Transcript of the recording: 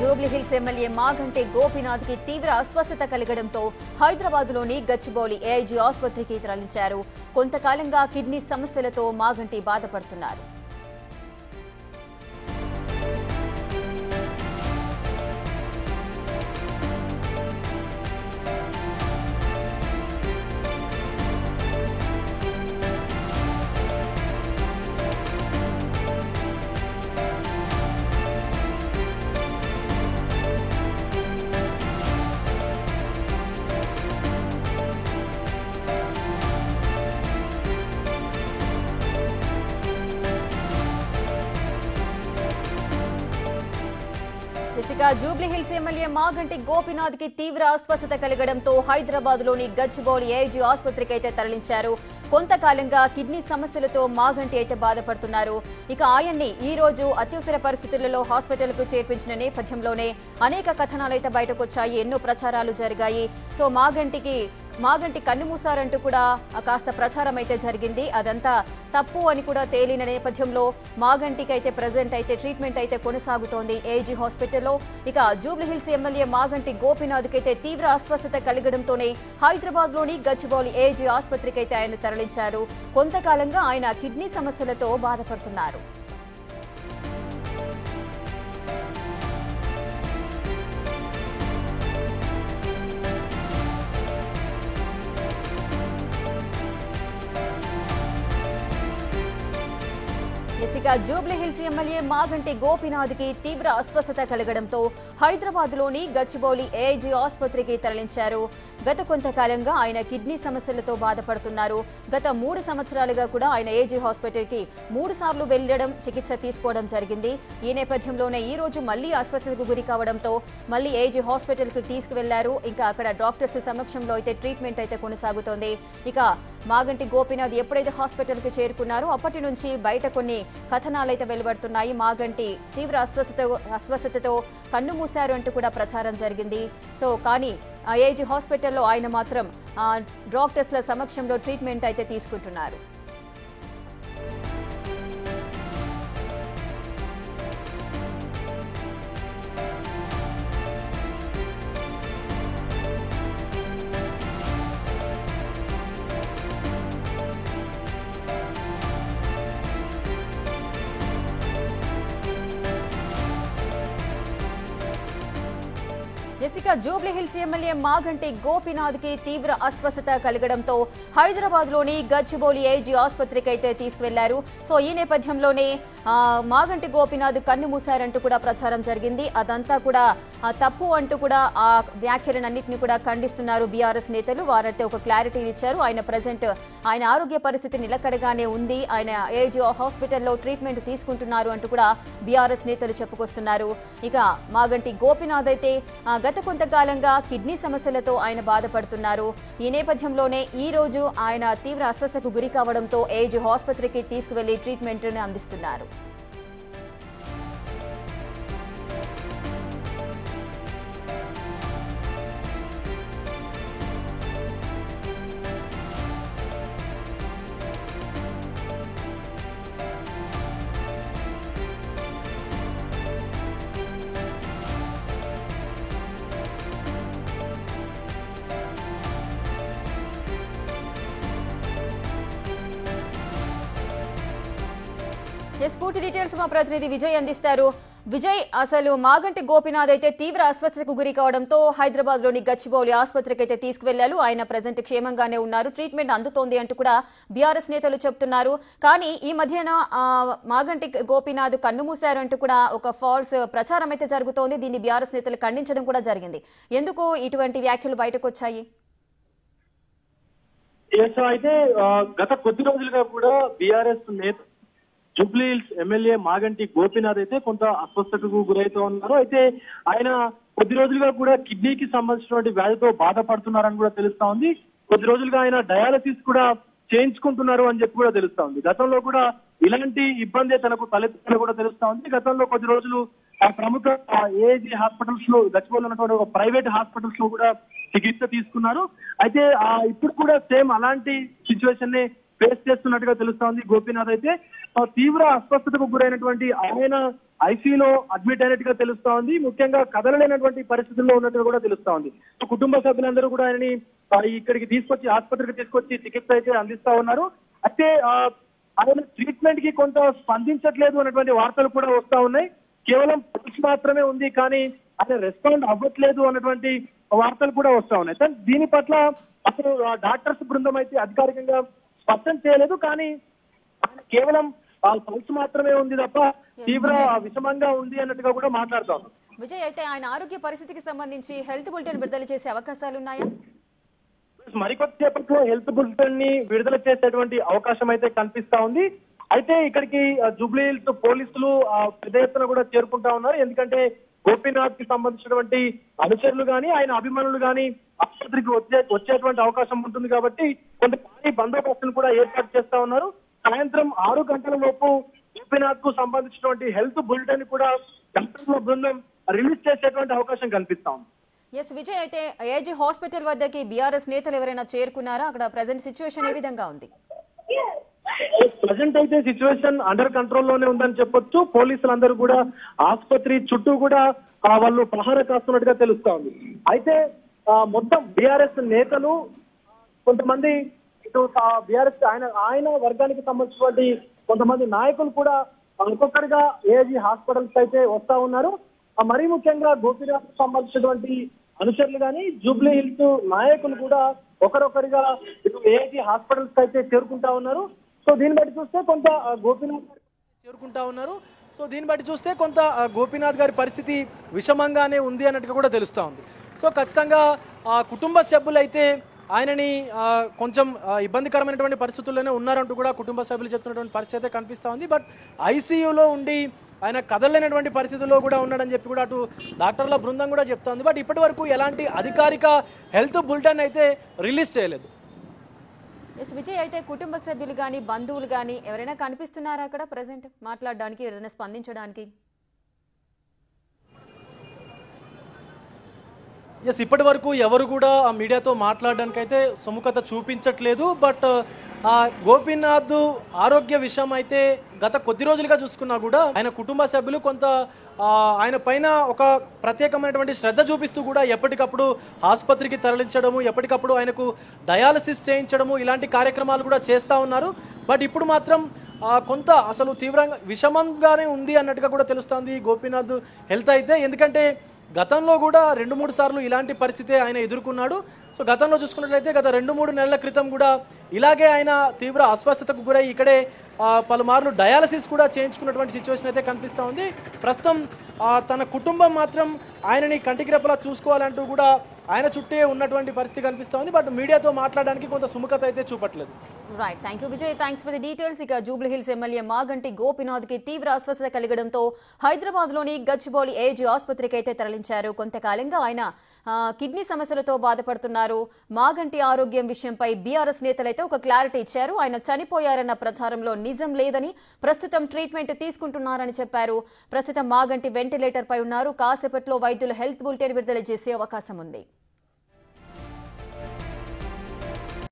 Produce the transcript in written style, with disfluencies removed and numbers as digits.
Jubilee Hills MLA Maganti Gopinath కి తీవ్ర అస్వస్థత కలగడంతో హైదరాబాద్ లోని గచ్చిబౌలి ఏఐజీ ఆసుపత్రికి తరలించారు. కొంతకాలంగా కిడ్నీ సమస్యలతో మాగంటి బాధపడుతున్నారు. జూబ్లీహిల్స్ ఎమ్మెల్యే మాగంటి గోపీనాథ్ కి తీవ్ర అస్వస్థత కలగడంతో హైదరాబాద్ లోని గచ్చిబౌలి ఏఐజీ ఆసుపత్రికి అయితే తరలించారు. కొంతకాలంగా కిడ్నీ సమస్యలతో మాగంటి అయితే బాధపడుతున్నారు. ఇక ఆయన్ని ఈ రోజు అత్యవసర పరిస్థితులలో హాస్పిటల్ కు చేర్పించిన నేపథ్యంలోనే అనేక కథనాలైతే బయటకు వచ్చాయి. ఎన్నో ప్రచారాలు జరిగాయి. సో మాగంటి కన్నుమూసారంటూ కూడా కాస్త ప్రచారం అయితే జరిగింది. అదంతా తప్పు అని కూడా తేలిన నేపథ్యంలో మాగంటికి అయితే ప్రెజెంట్ అయితే ట్రీట్మెంట్ అయితే కొనసాగుతోంది ఏఐజీ హాస్పిటల్లో. ఇక జూబ్లీహిల్స్ ఎమ్మెల్యే మాగంటి గోపీనాథ్ కి అయితే తీవ్ర అస్వస్థత కలగడంతోనే హైదరాబాద్ లోని గచ్చిబౌలి ఏఐజీ ఆసుపత్రికి అయితే ఆయన తరలించారు. కొంతకాలంగా ఆయన కిడ్నీ సమస్యలతో బాధపడుతున్నారు. జూబ్లీహిల్స్ ఎమ్మెల్యే మాగంటి గోపీనాథ్ కి తీవ్ర అస్వస్థత కలగడంతో హైదరాబాద్ లోని గచ్చిబౌలి ఏఐజీ ఆసుపత్రికి తరలించారు. గత కొంతకాలంగా ఆయన కిడ్నీ సమస్యలతో బాధపడుతున్నారు. గత 3 సంవత్సరాలుగా కూడా ఆయన ఏఐజీ హాస్పిటల్ కి 3 సార్లు వెళ్లడం, చికిత్స తీసుకోవడం జరిగింది. ఈ నేపథ్యంలోనే ఈ రోజు మళ్లీ అస్వస్థతకు గురి కావడంతో మళ్లీ ఏఐజీ హాస్పిటల్ కు తీసుకువెళ్లారు. ఇంకా అక్కడ డాక్టర్స్ సమక్షంలో అయితే ట్రీట్మెంట్ అయితే కొనసాగుతోంది. ఇక మాగంటి గోపీనాథ్ ఎప్పుడైతే హాస్పిటల్ కు చేరుకున్నారో అప్పటి నుంచి బయట కొన్ని కథనాలైతే వెలువడుతున్నాయి. మాగంటి తీవ్ర అస్వస్థతతో కన్ను మూశారు అంటూ కూడా ప్రచారం జరిగింది. సో కానీ ఏఐజీ హాస్పిటల్లో ఆయన మాత్రం డాక్టర్స్ల సమక్షంలో ట్రీట్మెంట్ అయితే తీసుకుంటున్నారు. జూబ్లీహిల్స్ ఎమ్మెల్యే మాగంటి గోపీనాథ్ కి తీవ్ర అస్వస్థత కలగడంతో హైదరాబాద్ లోని గచ్చిబౌలి ఏఐజీ ఆసుపత్రికి అయితే తీసుకువెళ్లారు. సో ఈ నేపథ్యంలోనే మాగంటి గోపీనాథ్ కన్ను మూశారంటూ కూడా ప్రచారం జరిగింది. అదంతా కూడా తప్పు అంటూ కూడా ఆ వ్యాఖ్యలన్నింటినీ కూడా ఖండిస్తున్నారు బీఆర్ఎస్ నేతలు. వారైతే ఒక క్లారిటీ ఇచ్చారు. ఆయన ఆరోగ్య పరిస్థితి నిలకడగానే ఉంది, ఆయన ఏఐజీ హాస్పిటల్లో ట్రీట్మెంట్ తీసుకుంటున్నారు అంటూ కూడా బీఆర్ఎస్ నేతలు చెప్పుకొస్తున్నారు. ఇక మాగంటి గోపీనాథ్ అయితే గత కొంతకాలంగా కిడ్నీ సమస్యలతో ఆయన బాధపడుతున్నారు. ఈ నేపథ్యంలోనే ఈ రోజు ఆయన తీవ్ర అస్వస్థతకు గురి కావడంతో ఏఐజీ ఆసుపత్రికి తీసుకువెళ్లి ట్రీట్మెంట్ ని అందిస్తున్నారు. పూర్తి డీటెయిల్స్ మా ప్రతినిధి విజయ్ అందిస్తారు. విజయ్, అసలు మాగంటి గోపీనాథ్ అయితే తీవ్ర అస్వస్థతకు గురి కావడంతో హైదరాబాద్ లోని గచ్చిబౌలి ఆసుపత్రికి అయితే తీసుకువెళ్లారు. ఆయన ప్రజెంట్ క్షేమంగానే ఉన్నారు, ట్రీట్మెంట్ అందుతోంది అంటూ కూడా బీఆర్ఎస్ నేతలు చెప్తున్నారు. కానీ ఈ మధ్యన మాగంటి గోపీనాథ్ కన్నుమూశారంటూ కూడా ఒక ఫాల్స్ ప్రచారం అయితే జరుగుతోంది. దీన్ని బీఆర్ఎస్ నేతలు ఖండించడం కూడా జరిగింది. ఎందుకు ఇటువంటి వ్యాఖ్యలు బయటకు వచ్చాయి? అయితే గత కొద్ది రోజులుగా కూడా బీఆర్ఎస్ నేత జూబ్లీహిల్స్ ఎమ్మెల్యే మాగంటి గోపీనాథ్ అయితే కొంత అస్వస్థతకు గురైతూ ఉన్నారు. అయితే ఆయన కొద్ది రోజులుగా కూడా కిడ్నీకి సంబంధించినటువంటి వ్యాధితో బాధపడుతున్నారని కూడా తెలుస్తా ఉంది. కొద్ది రోజులుగా ఆయన డయాలసిస్ కూడా చేయించుకుంటున్నారు అని చెప్పి కూడా తెలుస్తా ఉంది. గతంలో కూడా ఇలాంటి ఇబ్బంది తనకు తలెత్తుని కూడా తెలుస్తా ఉంది. గతంలో కొద్ది రోజులు ప్రముఖ ఏఐజీ హాస్పిటల్స్ లో గచ్చిబౌలిలో ఉన్నటువంటి ఒక ప్రైవేట్ హాస్పిటల్స్ లో కూడా చికిత్స తీసుకున్నారు. అయితే ఇప్పుడు కూడా సేమ్ అలాంటి సిచ్యువేషన్ ని ఫేస్ చేస్తున్నట్టుగా తెలుస్తోంది. గోపీనాథ్ అయితే తీవ్ర అస్వస్థతకు గురైనటువంటి ఆయన ఐసీయూలో అడ్మిట్ అయినట్టుగా తెలుస్తోంది. ముఖ్యంగా కదలలేనటువంటి పరిస్థితుల్లో ఉన్నట్టుగా కూడా తెలుస్తోంది. కుటుంబ సభ్యులందరూ కూడా ఆయనని ఇక్కడికి తీసుకొచ్చి ఆసుపత్రికి తీసుకొచ్చి చికిత్స అయితే అందిస్తా ఉన్నారు. అయితే ఆయన ట్రీట్మెంట్ కి కొంత స్పందించట్లేదు అన్నటువంటి వార్తలు కూడా వస్తా ఉన్నాయి. కేవలం పల్స్ మాత్రమే ఉంది, కానీ ఆయన రెస్పాండ్ అవ్వట్లేదు అన్నటువంటి వార్తలు కూడా వస్తా ఉన్నాయి. దీని పట్ల అసలు డాక్టర్స్ బృందం అయితే అధికారికంగా స్పష్టం చేయలేదు, కానీ ఆయన కేవలం పల్స్ మాత్రమే ఉంది తప్ప తీవ్ర విషమంగా ఉంది అన్నట్టుగా కూడా మాట్లాడుతాం. విజయ్, అయితే ఆయన ఆరోగ్య పరిస్థితికి సంబంధించి హెల్త్ బులెటిన్ విడుదల చేసే అవకాశాలు ఉన్నాయా? మరికొద్దిసేపట్లో హెల్త్ బులెటిన్ ని విడుదల చేసేటువంటి అవకాశం అయితే కనిపిస్తా ఉంది. అయితే ఇక్కడికి జూబ్లీ హిల్స్ పోలీసులు పెద్ద ఎత్తున కూడా చేరుకుంటా ఉన్నారు. ఎందుకంటే గోపీనాథ్ కి సంబంధించినటువంటి అనుచరులు గాని ఆయన అభిమానులు గాని ఆసుపత్రికి వచ్చేటువంటి అవకాశం ఉంటుంది కాబట్టి కొంత భారీ బందోబస్తును కూడా ఏర్పాటు చేస్తా ఉన్నారు. సాయంత్రం 6 గంటల లోపు గోపీనాథ్ కు సంబంధించినటువంటి హెల్త్ బులెటిన్ కూడా డాక్టర్ల బృందం రిలీజ్ చేసేటువంటి అవకాశం కనిపిస్తా ఉంది. ఎస్ విజయ్, అయితే ఏజీ హాస్పిటల్ వద్దకి బీఆర్ఎస్ నేతలు ఎవరైనా చేరుకున్నారా? అక్కడ ప్రజెంట్ సిచ్యువేషన్ ఏ విధంగా ఉంది? ప్రజెంట్ అయితే సిచ్యువేషన్ అండర్ కంట్రోల్ లోనే ఉందని చెప్పొచ్చు. పోలీసులందరూ కూడా ఆసుపత్రి చుట్టూ కూడా వాళ్ళు పహారా కాస్తున్నట్టుగా తెలుస్తా ఉంది. అయితే మొత్తం బీఆర్ఎస్ నేతలు కొంతమంది ఇటు బీఆర్ఎస్ ఆయన వర్గానికి సంబంధించినటువంటి కొంతమంది నాయకులు కూడా ఒక్కొక్కరిగా ఏజీ హాస్పిటల్స్ అయితే వస్తా ఉన్నారు. మరీ ముఖ్యంగా గోపీనాథ్ సంబంధించినటువంటి అనుచరులు కానీ జూబ్లీ హిల్స్ నాయకులు కూడా ఒకరొకరిగా ఇటు ఏజీ హాస్పిటల్స్ అయితే చేరుకుంటా ఉన్నారు. సో దీన్ని బట్టి చూస్తే కొంత గోపీనాథ్ గారి పరిస్థితి విషమంగానే ఉంది అన్నట్టుగా కూడా తెలుస్తా ఉంది. సో ఖచ్చితంగా కుటుంబ సభ్యులు అయితే ఆయనని కొంచెం ఇబ్బందికరమైనటువంటి పరిస్థితుల్లోనే ఉన్నారంటూ కూడా కుటుంబ సభ్యులు చెప్తున్నటువంటి పరిస్థితి అయితే కనిపిస్తా ఉంది. బట్ ఐసీయూలో ఉండి ఆయన కదలలేనటువంటి పరిస్థితుల్లో కూడా ఉన్నాడని చెప్పి కూడా అటు డాక్టర్ల బృందం కూడా చెప్తా ఉంది. బట్ ఇప్పటి వరకు ఎలాంటి అధికారిక హెల్త్ బులెటిన్ అయితే రిలీజ్ చేయలేదు. ఎస్ విజయ్, అయితే కుటుంబ సభ్యులు కానీ బంధువులు కానీ ఎవరైనా కనిపిస్తున్నారా అక్కడ ప్రెసెంట్ మాట్లాడడానికి, ఎవరైనా స్పందించడానికి? ఎస్, ఇప్పటి వరకు ఎవరు కూడా ఆ మీడియాతో మాట్లాడడానికి అయితే సుముఖత చూపించట్లేదు. బట్ గోపీనాథ్ ఆరోగ్య విషయం అయితే గత కొద్ది రోజులుగా చూసుకున్నా కూడా ఆయన కుటుంబ సభ్యులు కొంత ఆయన పైన ఒక ప్రత్యేకమైనటువంటి శ్రద్ధ చూపిస్తూ కూడా ఎప్పటికప్పుడు ఆసుపత్రికి తరలించడము, ఎప్పటికప్పుడు ఆయనకు డయాలసిస్ చేయించడము, ఇలాంటి కార్యక్రమాలు కూడా చేస్తూ ఉన్నారు. బట్ ఇప్పుడు మాత్రం కొంత అసలు తీవ్రంగా విషమంగానే ఉంది అన్నట్టుగా కూడా తెలుస్తోంది గోపీనాథ్ హెల్త్ అయితే. ఎందుకంటే గతంలో కూడా 2-3 సార్లు ఇలాంటి పరిస్థితి ఆయన ఎదుర్కొన్నాడు. సో గతంలో చూసుకున్నట్లయితే గత 2-3 నెలల క్రితం కూడా ఇలాగే ఆయన తీవ్ర అస్వస్థతకు గురై ఇక్కడే పలుమార్లు డయాలసిస్ కూడా చేయించుకున్నటువంటి సిచ్యువేషన్ అయితే కనిపిస్తూ ఉంది. ప్రస్తుతం తన కుటుంబం మాత్రం ఆయనని కంటికి రెప్పలా చూసుకోవాలంటూ కూడా ఆయన చుట్టే ఉన్నటువంటి పరిస్థితి కనిపిస్తూ ఉంది. బట్ మీడియాతో మాట్లాడడానికి కొంత సుముఖత అయితే చూపట్లేదు. Right, thank you Vijay, thanks for the details. ఇక జూబ్లీ హిల్స్ ఎమ్మెల్యే మాగంటి గోపీనాథ్ కి తీవ్ర అస్వస్థత కలగడంతో హైదరాబాద్ లోని గచ్చిబౌలి ఏజీ ఆసుపత్రికి అయితే తరలించారు. కొంతకాలంగా ఆయన కిడ్నీ సమస్యలతో బాధపడుతున్నారు. మాగంటి ఆరోగ్యం విషయంపై బీఆర్ఎస్ నేతలైతే ఒక క్లారిటీ ఇచ్చారు. ఆయన చనిపోయారన్న ప్రచారంలో నిజం లేదని, ప్రస్తుతం ట్రీట్మెంట్ తీసుకుంటున్నారని చెప్పారు. ప్రస్తుతం మాగంటి వెంటిలేటర్ పై ఉన్నారు. కాసేపట్లో వైద్యులు హెల్త్ బులెటిన్ విడుదల చేసే అవకాశం ఉంది.